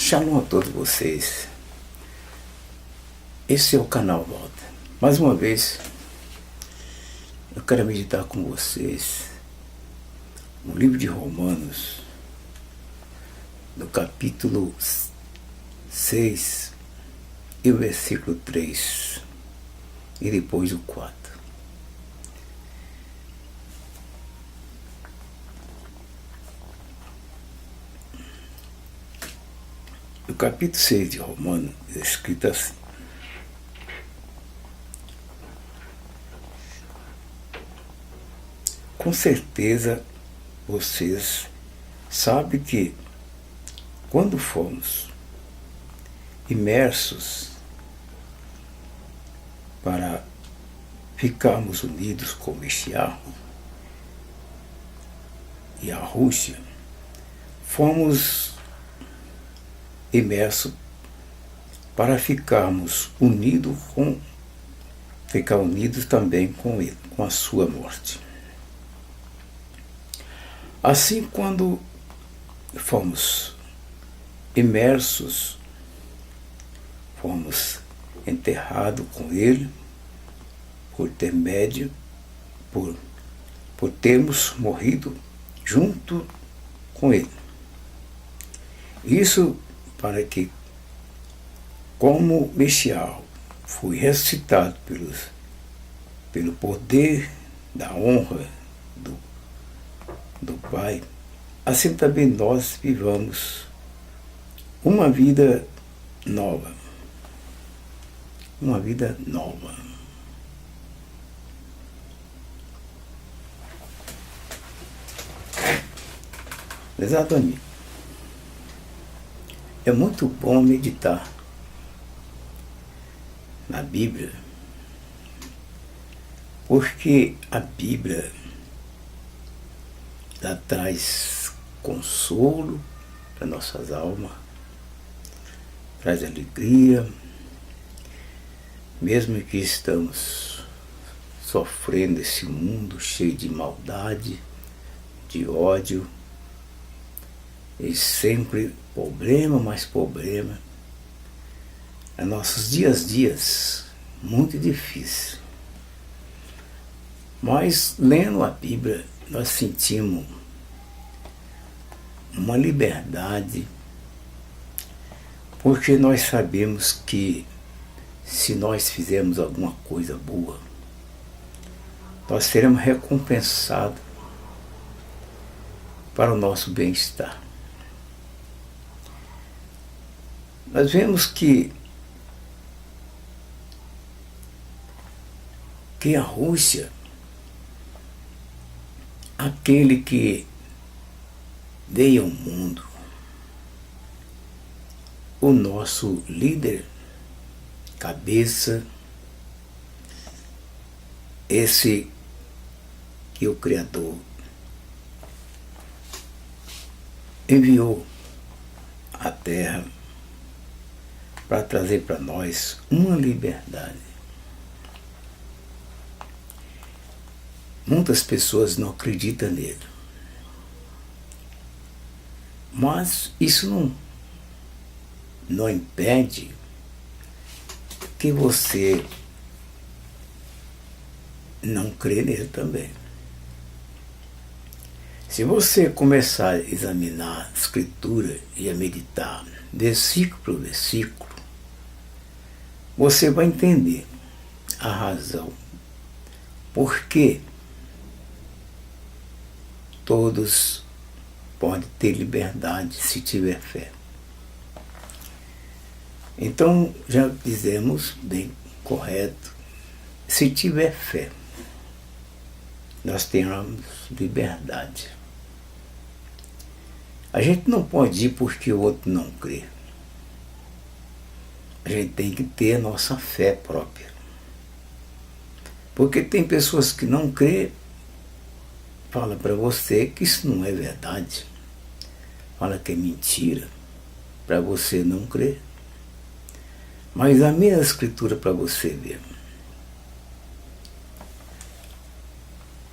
Shalom a todos vocês. Esse é o canal Volta. Mais uma vez, eu quero meditar com vocês no livro de Romanos, no capítulo 6 e o versículo 3 e depois o 4. No capítulo 6 de Romanos é escrito assim: com certeza vocês sabem que quando fomos imersos para ficarmos unidos com o Messias e a Rússia, fomos imersos para ficar unidos também com ele, com a sua morte. Assim, quando fomos imersos, fomos enterrados com ele, por termos morrido junto com ele. Isso para que, como Messias foi ressuscitado pelo poder da honra do Pai, assim também nós vivamos uma vida nova. Uma vida nova. Exatamente. É muito bom meditar na Bíblia, porque a Bíblia ela traz consolo para nossas almas, traz alegria, mesmo que estamos sofrendo esse mundo cheio de maldade, de ódio, e sempre problema, mais problema. É nossos dias muito difícil. Mas lendo a Bíblia, nós sentimos uma liberdade, porque nós sabemos que se nós fizermos alguma coisa boa, nós seremos recompensados para o nosso bem-estar. Nós vemos que a Rússia, aquele que veio ao mundo, o nosso líder, cabeça, esse que o Criador enviou à Terra para trazer para nós uma liberdade. Muitas pessoas não acreditam nele. Mas isso não impede que você não crê nele também. Se você começar a examinar a Escritura e a meditar versículo por versículo, você vai entender a razão por que todos podem ter liberdade se tiver fé. Então, já dizemos bem correto, se tiver fé, nós teremos liberdade. A gente não pode ir porque o outro não crê. A gente tem que ter a nossa fé própria. Porque tem pessoas que não crê, fala para você que isso não é verdade. Fala que é mentira, para você não crer. Mas a minha escritura para você ver,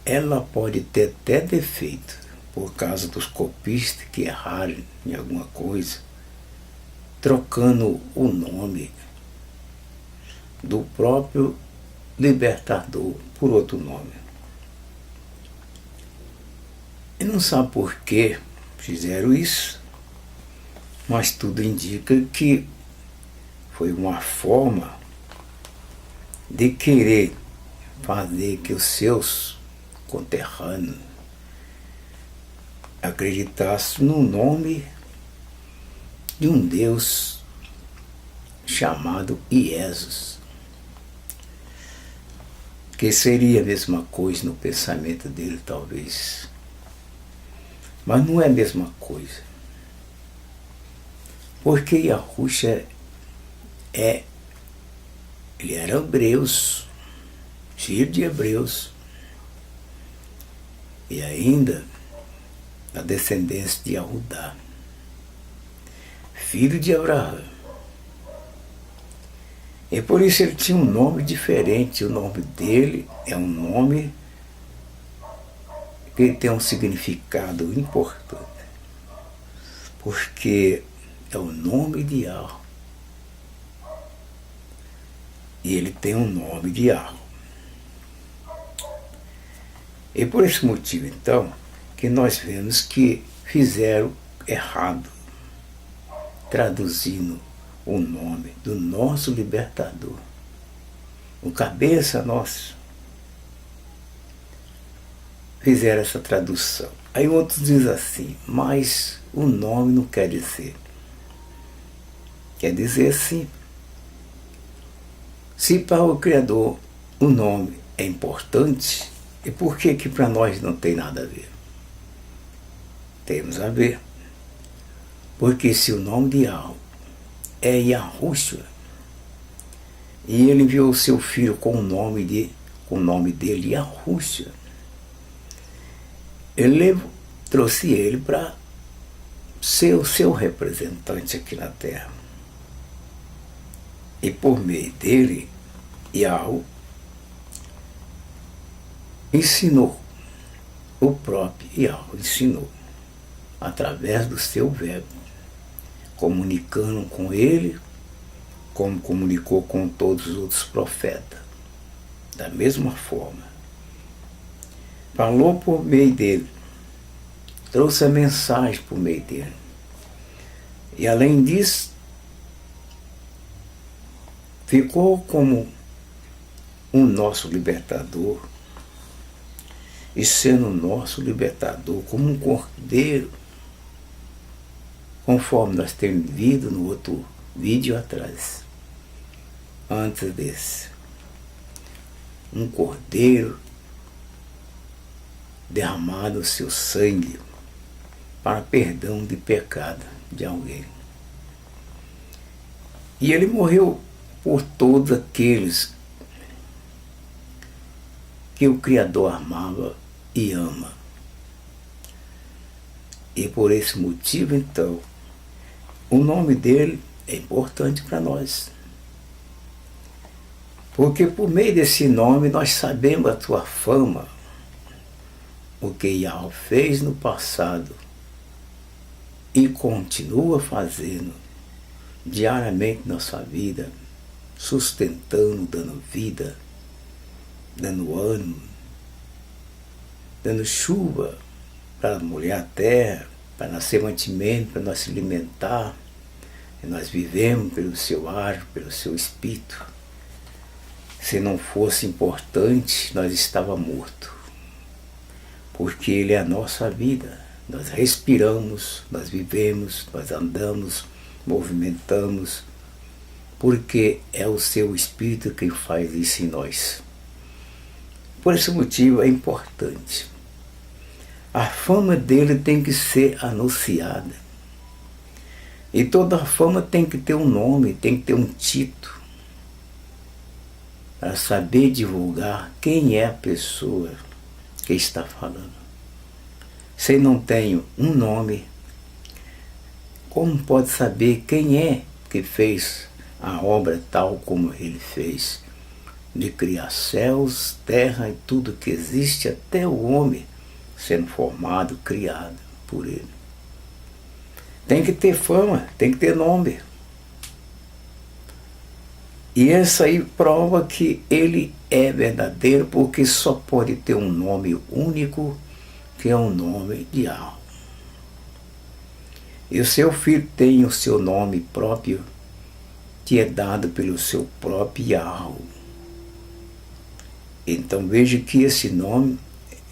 ela pode ter até defeito, por causa dos copistas que erraram em alguma coisa, trocando o nome do próprio libertador por outro nome. E não sabe por que fizeram isso, mas tudo indica que foi uma forma de querer fazer que os seus conterrâneos acreditassem no nome de um Deus chamado Iesus, que seria a mesma coisa no pensamento dele, talvez. Mas não é a mesma coisa. Porque Yahushua ele era hebreus, filho de hebreus, e ainda da descendência de Yahudá, filho de Abraão. E por isso ele tinha um nome diferente. O nome dele é um nome que tem um significado importante, porque é o nome de Yahweh. E ele tem um nome de Yahweh. E por esse motivo, então, que nós vemos que fizeram errado, traduzindo o nome do nosso libertador, o cabeça nosso. Fizeram essa tradução. Aí outros dizem assim, mas o nome não quer dizer. Quer dizer assim, se para o Criador o nome é importante, e por que para nós não tem nada a ver? Temos a ver. Porque se o nome de Yahweh é Yahushua, e ele enviou o seu filho com o nome dele, Yahushua, ele trouxe ele para ser o seu representante aqui na terra. E por meio dele, Yahweh ensinou, o próprio Yahweh ensinou, através do seu verbo, comunicando com ele, como comunicou com todos os outros profetas. Da mesma forma, falou por meio dele, trouxe a mensagem por meio dele. E além disso, ficou como o nosso libertador, e sendo o nosso libertador como um cordeiro, conforme nós temos visto no outro vídeo atrás, antes desse. Um cordeiro derramado o seu sangue para perdão de pecado de alguém. E ele morreu por todos aqueles que o Criador amava e ama. E por esse motivo, então, o nome dele é importante para nós. Porque por meio desse nome nós sabemos a tua fama, o que Yahweh fez no passado e continua fazendo diariamente na nossa vida, sustentando, dando vida, dando ânimo, dando chuva para molhar a terra, para nascer mantimento, para nós se alimentar. E nós vivemos pelo seu ar, pelo seu espírito. Se não fosse importante, nós estávamos mortos. Porque ele é a nossa vida. Nós respiramos, nós vivemos, nós andamos, movimentamos, porque é o seu espírito quem faz isso em nós. Por esse motivo é importante. A fama dele tem que ser anunciada. E toda fama tem que ter um nome, tem que ter um título, para saber divulgar quem é a pessoa que está falando. Se não tem um nome, como pode saber quem é que fez a obra tal como ele fez? De criar céus, terra e tudo que existe, até o homem sendo formado, criado por ele. Tem que ter fama, tem que ter nome. E essa aí prova que ele é verdadeiro, porque só pode ter um nome único, que é o nome de Yahweh. E o seu filho tem o seu nome próprio, que é dado pelo seu próprio Yahweh. Então veja que esse nome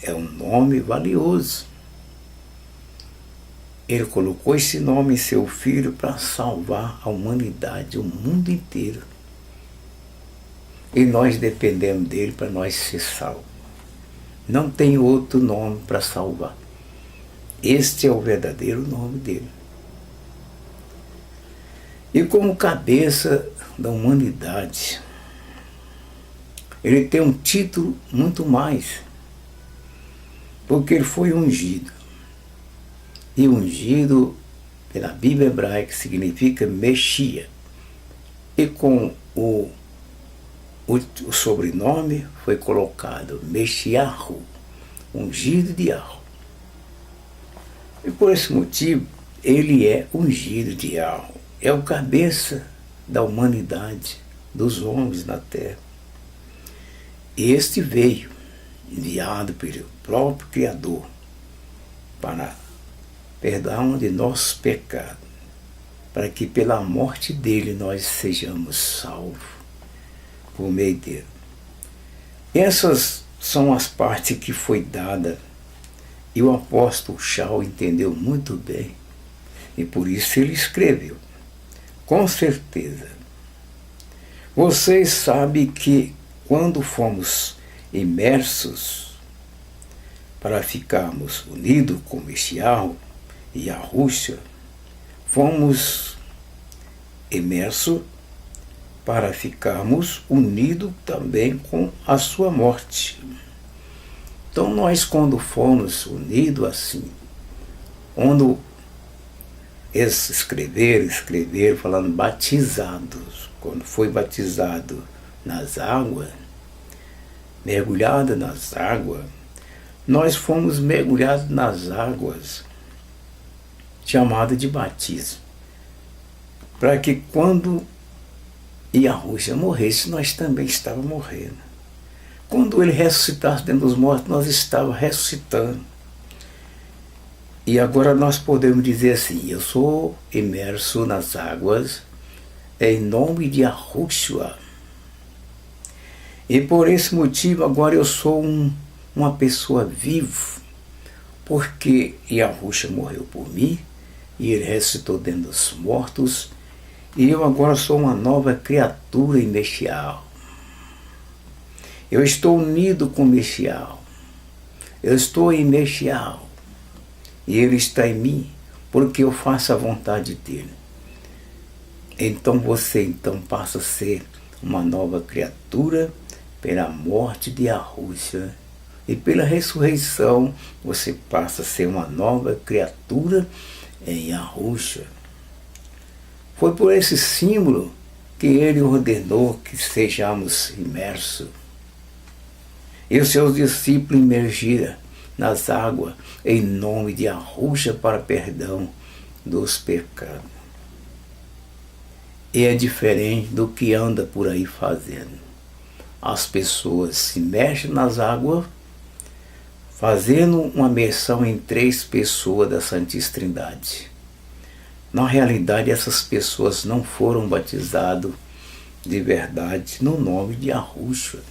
é um nome valioso. Ele colocou esse nome em seu filho para salvar a humanidade, o mundo inteiro. E nós dependemos dele para nós ser salvos. Não tem outro nome para salvar. Este é o verdadeiro nome dele. E como cabeça da humanidade, ele tem um título muito mais, porque ele foi ungido. E ungido pela Bíblia hebraica significa Mexia. E com o sobrenome foi colocado Mexiahu, ungido de Yahweh. E por esse motivo, ele é ungido de Yahweh. É o cabeça da humanidade, dos homens na terra. Este veio, enviado pelo próprio Criador, para perdão de nossos pecados, para que pela morte dele nós sejamos salvos por meio dele. Essas são as partes que foi dada, e o apóstolo Shaul entendeu muito bem, e por isso ele escreveu. Com certeza, vocês sabem que quando fomos imersos para ficarmos unidos com Messias e a Rússia, fomos imersos para ficarmos unidos também com a sua morte. Então nós, quando fomos unidos assim, quando eles escreveram falando batizados, quando foi batizado nas águas, mergulhado nas águas, nós fomos mergulhados nas águas, chamada de batismo, para que quando Yahushua morresse, nós também estávamos morrendo. Quando ele ressuscitasse dentre os mortos, nós estávamos ressuscitando. E agora nós podemos dizer assim, eu sou imerso nas águas em nome de Yahushua. E por esse motivo agora eu sou uma pessoa viva, porque Yahushua morreu por mim, e ele ressuscitou dentre os mortos, e eu agora sou uma nova criatura em Messias. Eu estou unido com Messias. Eu estou em Messias. E ele está em mim, porque eu faço a vontade dele. Então você passa a ser uma nova criatura pela morte de Yahushua. E pela ressurreição você passa a ser uma nova criatura em Yahushua. Foi por esse símbolo que ele ordenou que sejamos imersos. E os seus discípulos imergiram nas águas em nome de Yahushua para perdão dos pecados. E é diferente do que anda por aí fazendo. As pessoas se mexem nas águas, fazendo uma imersão em 3 pessoas da Santíssima Trindade. Na realidade, essas pessoas não foram batizadas de verdade no nome de Yahushua.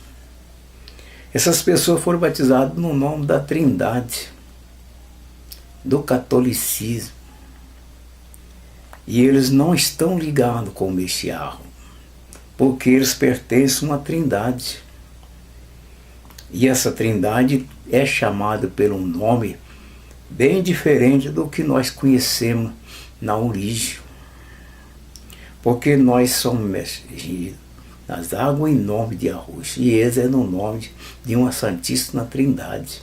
Essas pessoas foram batizadas no nome da Trindade, do catolicismo. E eles não estão ligados com o Messias, porque eles pertencem a uma Trindade. E essa Trindade é chamada pelo nome bem diferente do que nós conhecemos na origem. Porque nós somos imergidos nas águas em nome de Yahushua, e eles é no nome de uma Santíssima Trindade.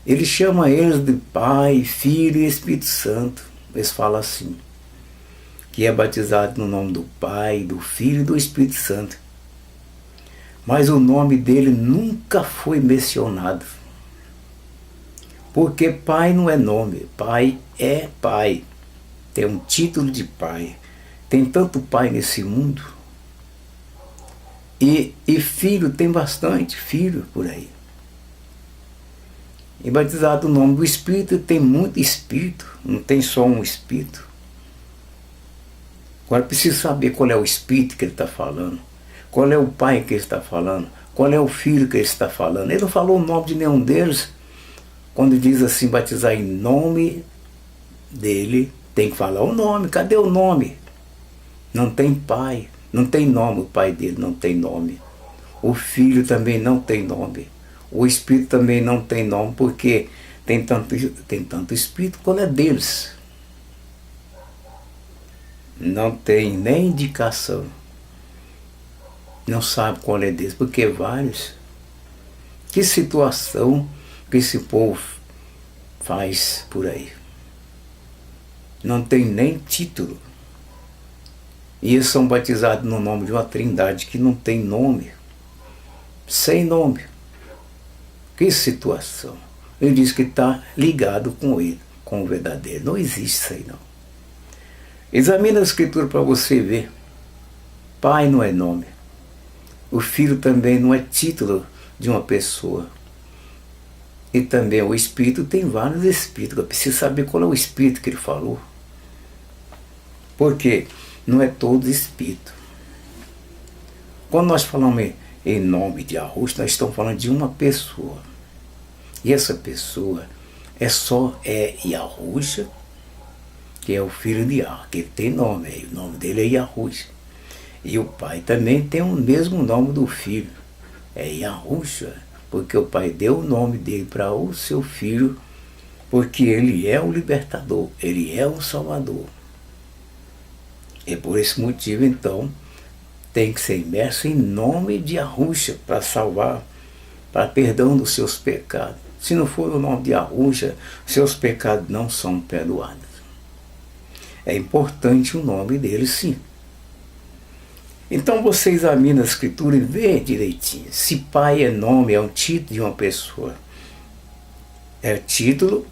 Ele chama eles de Pai, Filho e Espírito Santo. Eles falam assim, que é batizado no nome do Pai, do Filho e do Espírito Santo. Mas o nome dele nunca foi mencionado. Porque Pai não é nome, Pai é Pai. Tem um título de Pai. Tem tanto Pai nesse mundo. E filho, tem bastante filho por aí. E batizado no nome do Espírito, tem muito Espírito, não tem só um Espírito. Agora precisa saber qual é o Espírito que ele está falando, qual é o Pai que ele está falando, qual é o Filho que ele está falando. Ele não falou o nome de nenhum deles. Quando diz assim, batizar em nome dele, tem que falar o nome. Cadê o nome? Não tem pai, não tem nome, o pai dele não tem nome. O Filho também não tem nome. O Espírito também não tem nome, porque tem tanto Espírito quanto é deles. Não tem nem indicação. Não sabe qual é deles, porque vários. Que situação que esse povo faz por aí? Não tem nem título. E eles são batizados no nome de uma trindade que não tem nome. Sem nome. Que situação. Ele diz que está ligado com ele, com o verdadeiro. Não existe isso aí, não. Examina a Escritura para você ver. Pai não é nome. O Filho também não é título de uma pessoa. E também o Espírito tem vários Espíritos. Eu preciso saber qual é o Espírito que ele falou. Porque não é todo Espírito. Quando nós falamos em nome de Yahusha, nós estamos falando de uma pessoa. E essa pessoa é Yahusha, que é o filho de Yah, que ele tem nome, o nome dele é Yahusha. E o pai também tem o mesmo nome do filho, é Yahusha, porque o pai deu o nome dele para o seu filho, porque ele é o libertador, ele é o salvador. E por esse motivo, então, tem que ser imerso em nome de Yahusha para salvar, para perdão dos seus pecados. Se não for o nome de Yahusha, seus pecados não são perdoados. É importante o nome dele, sim. Então você examina a Escritura e vê direitinho. Se pai é nome, é um título de uma pessoa. É título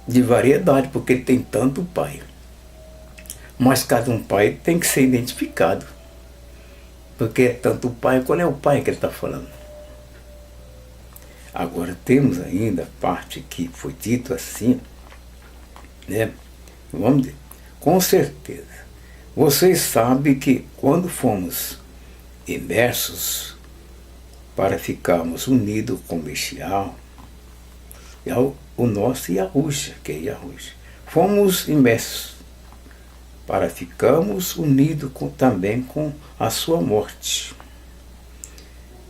de variedade, porque tem tanto pai. Mas cada um pai tem que ser identificado. Porque é tanto pai, qual é o pai que ele está falando? Agora temos ainda a parte que foi dito assim, né? Vamos ver. Com certeza. Vocês sabem que quando fomos imersos para ficarmos unidos com o Messias, o nosso Yahusha, que é Yahusha, fomos imersos para ficarmos unidos também com a sua morte.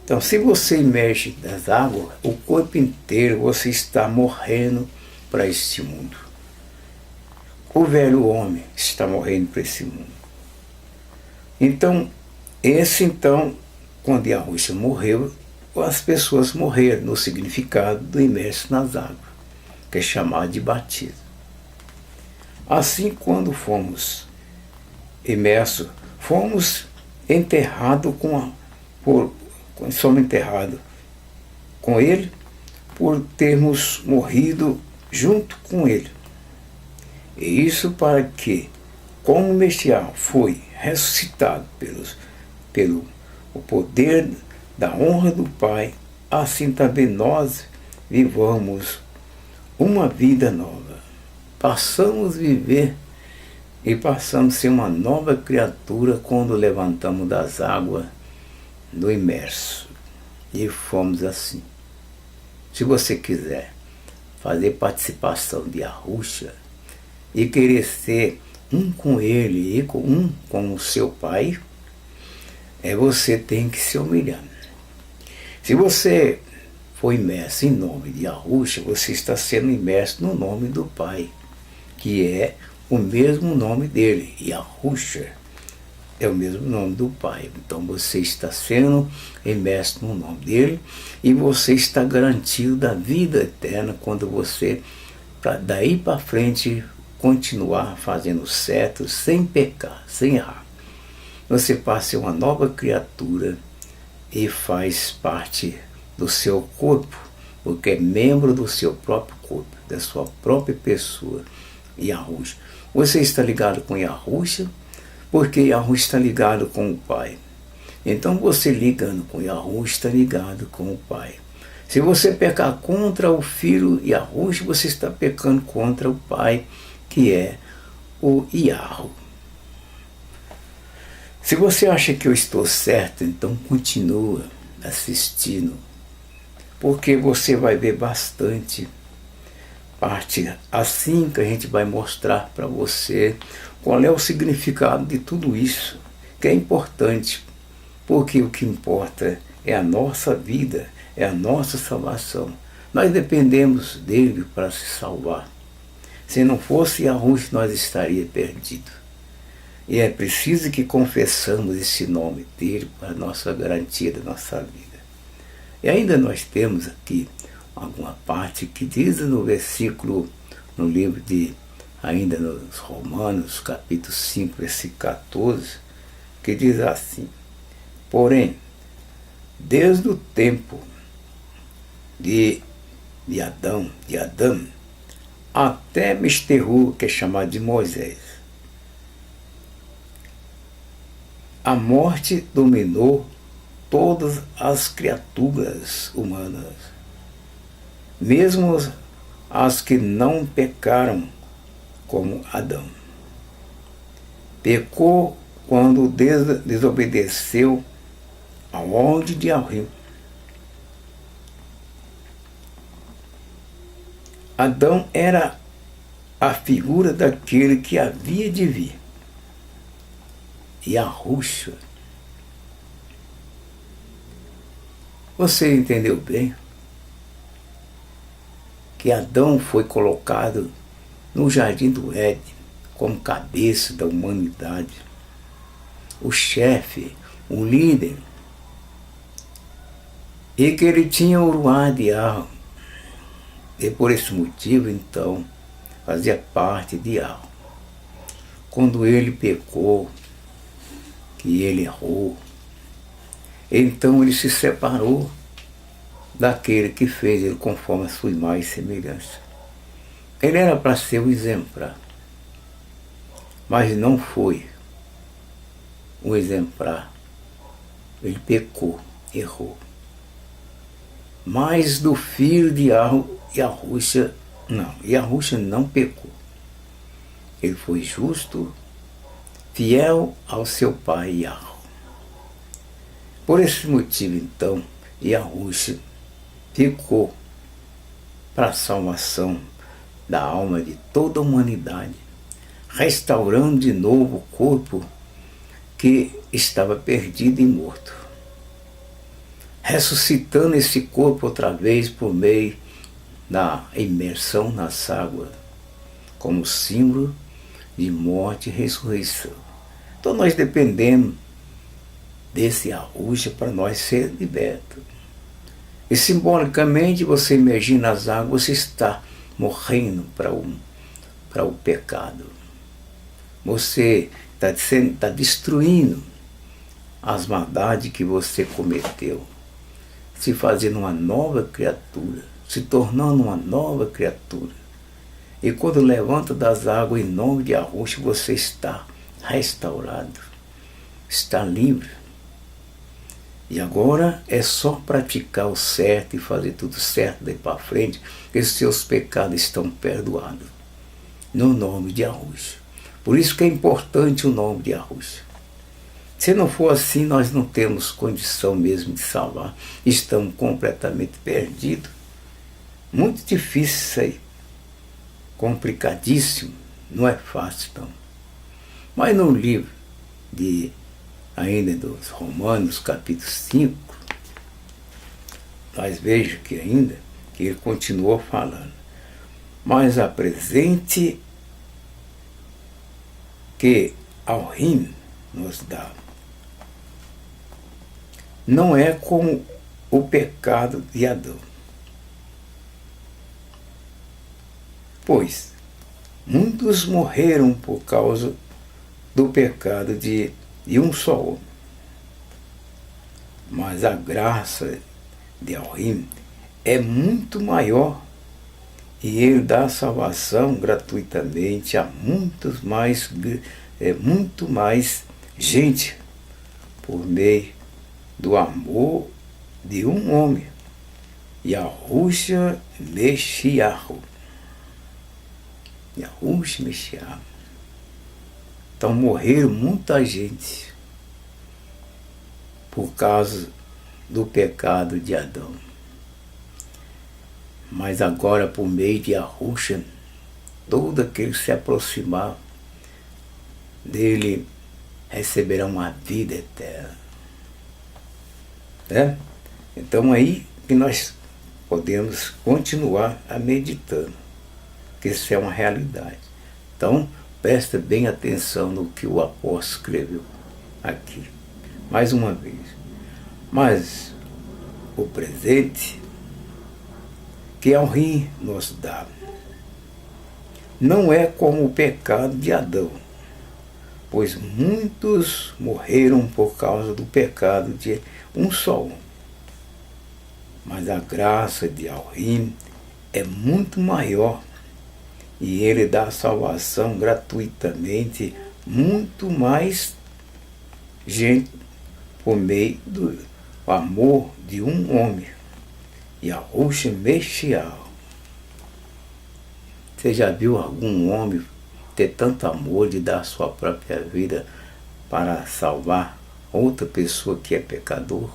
Então, se você emerge das águas, o corpo inteiro você está morrendo para este mundo. O velho homem está morrendo para esse mundo. Então, quando Yahusha morreu, as pessoas morreram no significado do imerso nas águas, que é chamado de batismo. Assim, quando fomos imersos, fomos enterrados somos enterrados com ele por termos morrido junto com ele. E isso para que, como o Messias foi ressuscitado pelo o poder da honra do Pai, assim também nós vivamos uma vida nova. Passamos a viver e passamos a ser uma nova criatura quando levantamos das águas do imerso. E fomos assim. Se você quiser fazer participação de Yahusha e querer ser um com ele e um com o seu pai, você tem que se humilhar. Se você for imerso em nome de Yahusha, você está sendo imerso no nome do Pai, que é o mesmo nome dele. Yahusha é o mesmo nome do Pai. Então você está sendo imerso no nome dele e você está garantido da vida eterna quando você, daí para frente, continuar fazendo certo, sem pecar, sem errar. Você passa a ser uma nova criatura e faz parte do seu corpo, porque é membro do seu próprio corpo, da sua própria pessoa, Yahusha. Você está ligado com Yahusha, porque Yahusha está ligado com o Pai. Então você ligando com Yahuwah está ligado com o Pai. Se você pecar contra o Filho Yahuwah, você está pecando contra o Pai, que é o Yahuwah. Se você acha que eu estou certo, então continua assistindo, porque você vai ver bastante parte assim que a gente vai mostrar para você qual é o significado de tudo isso, que é importante, porque o que importa é a nossa vida, é a nossa salvação. Nós dependemos dele para se salvar. Se não fosse Yahuwah, nós estaríamos perdidos. E é preciso que confessamos esse nome dele para a nossa garantia da nossa vida. E ainda nós temos aqui alguma parte que diz no versículo, no livro ainda nos Romanos, capítulo 5, versículo 14, que diz assim: porém, desde o tempo de Adão, até Misterru, que é chamado de Moisés, a morte dominou todas as criaturas humanas, mesmo as que não pecaram como Adão. Pecou quando desobedeceu a ordem de Yahuwah. Adão era a figura daquele que havia de vir. Yahuwah. Você entendeu bem? Que Adão foi colocado no jardim do Éden como cabeça da humanidade, o chefe, o líder, e que ele tinha o ruar de Yahuwah, e por esse motivo, então, fazia parte de Yahuwah. Quando ele pecou, que ele errou, então ele se separou daquele que fez ele conforme a sua imagem e semelhança. Ele era para ser um exemplar, mas não foi um exemplar. Ele pecou, errou. Mas do filho de Yahuwah não pecou. Ele foi justo, fiel ao seu pai Yahuwah. Por esse motivo, então, Yahuwah ficou para a salvação da alma de toda a humanidade, restaurando de novo o corpo que estava perdido e morto, ressuscitando esse corpo outra vez por meio da imersão nas águas, como símbolo de morte e ressurreição. Então nós dependemos desse Yahuwah para nós ser libertos. E simbolicamente, você emergir nas águas, você está morrendo para o pecado. Você está destruindo as maldades que você cometeu, se fazendo uma nova criatura, se tornando uma nova criatura. E quando levanta das águas em nome de Yahuwah, você está restaurado, está livre. E agora é só praticar o certo e fazer tudo certo daí para frente, que os seus pecados estão perdoados, no nome de Yahuwah. Por isso que é importante o nome de Yahuwah. Se não for assim, nós não temos condição mesmo de salvar. Estamos completamente perdidos. Muito difícil isso aí. Complicadíssimo. Não é fácil, não. Mas no livro ainda dos Romanos, capítulo 5, nós vejamos que ainda, que ele continuou falando. Mas apresente que ao rim nos dá. Não é como o pecado de Adão. Pois muitos morreram por causa do pecado de um só homem. Mas a graça de Elohim é muito maior e ele dá salvação gratuitamente a muito mais gente por meio do amor de um homem, Yahushua Meshiach. Yahushua Meshiach. Então morreram muita gente por causa do pecado de Adão. Mas agora, por meio de Yahushua, todo aquele que se aproximar dele receberá uma vida eterna. Então aí que nós podemos continuar a meditando, que isso é uma realidade. Então presta bem atenção no que o apóstolo escreveu aqui, mais uma vez. Mas o presente que Elohim nos dá não é como o pecado de Adão, pois muitos morreram por causa do pecado de um só homem. Mas a graça de Elohim é muito maior e ele dá salvação gratuitamente muito mais gente por meio do amor de um homem, Yahushua Meshiach. Você já viu algum homem ter tanto amor de dar sua própria vida para salvar outra pessoa que é pecador?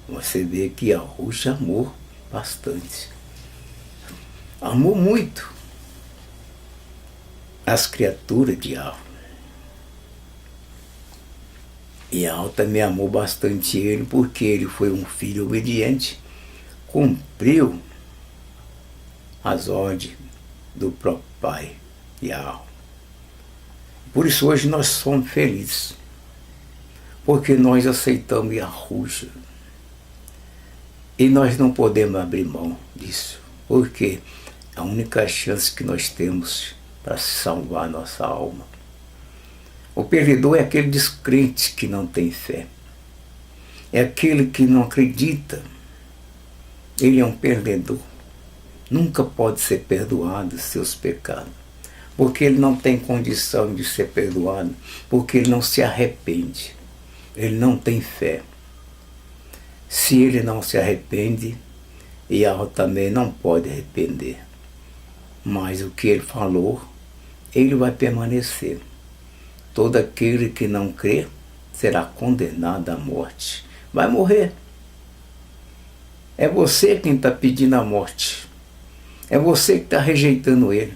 Você vê que Yahushua amou bastante. Amou muito as criaturas de Yahweh. E Yahweh também amou bastante ele, porque ele foi um filho obediente, cumpriu as ordens do próprio Pai, Yahweh. Por isso hoje nós somos felizes, porque nós aceitamos Yahushua. E nós não podemos abrir mão disso, porque é a única chance que nós temos para salvar nossa alma. O perdedor é aquele descrente que não tem fé. É aquele que não acredita. Ele é um perdedor. Nunca pode ser perdoado os seus pecados, porque ele não tem condição de ser perdoado, porque ele não se arrepende. Ele não tem fé. Se ele não se arrepende, Yahweh também não pode arrepender. Mas o que ele falou, ele vai permanecer. Todo aquele que não crê será condenado à morte. Vai morrer. É você quem está pedindo a morte. É você que está rejeitando ele.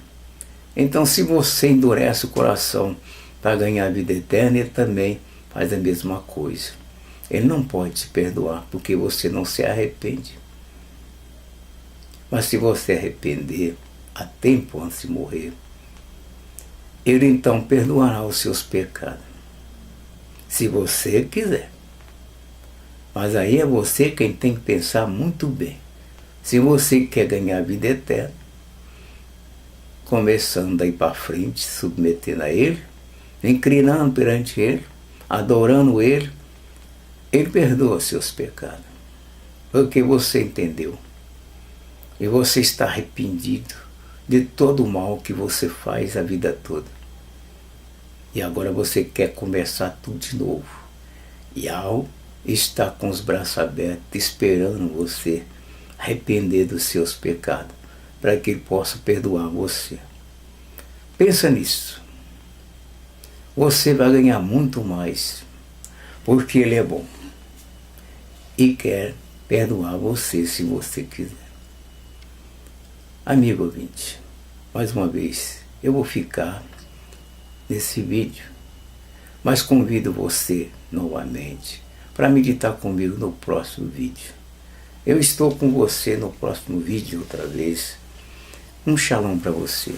Então, se você endurece o coração para ganhar a vida eterna, ele também faz a mesma coisa. Ele não pode te perdoar, porque você não se arrepende. Mas se você arrepender a tempo antes de morrer, ele então perdoará os seus pecados, se você quiser. Mas aí é você quem tem que pensar muito bem. Se você quer ganhar a vida eterna, começando daí para frente, submetendo a ele, inclinando perante ele, adorando ele, ele perdoa os seus pecados, porque você entendeu. E você está arrependido de todo o mal que você faz a vida toda. E agora você quer começar tudo de novo. Yahweh está com os braços abertos, esperando você arrepender dos seus pecados, para que ele possa perdoar você. Pensa nisso. Você vai ganhar muito mais, porque ele é bom e quer perdoar você se você quiser. Amigo ouvinte, mais uma vez, eu vou ficar nesse vídeo, mas convido você novamente para meditar comigo no próximo vídeo. Eu estou com você no próximo vídeo outra vez. Um shalom para você.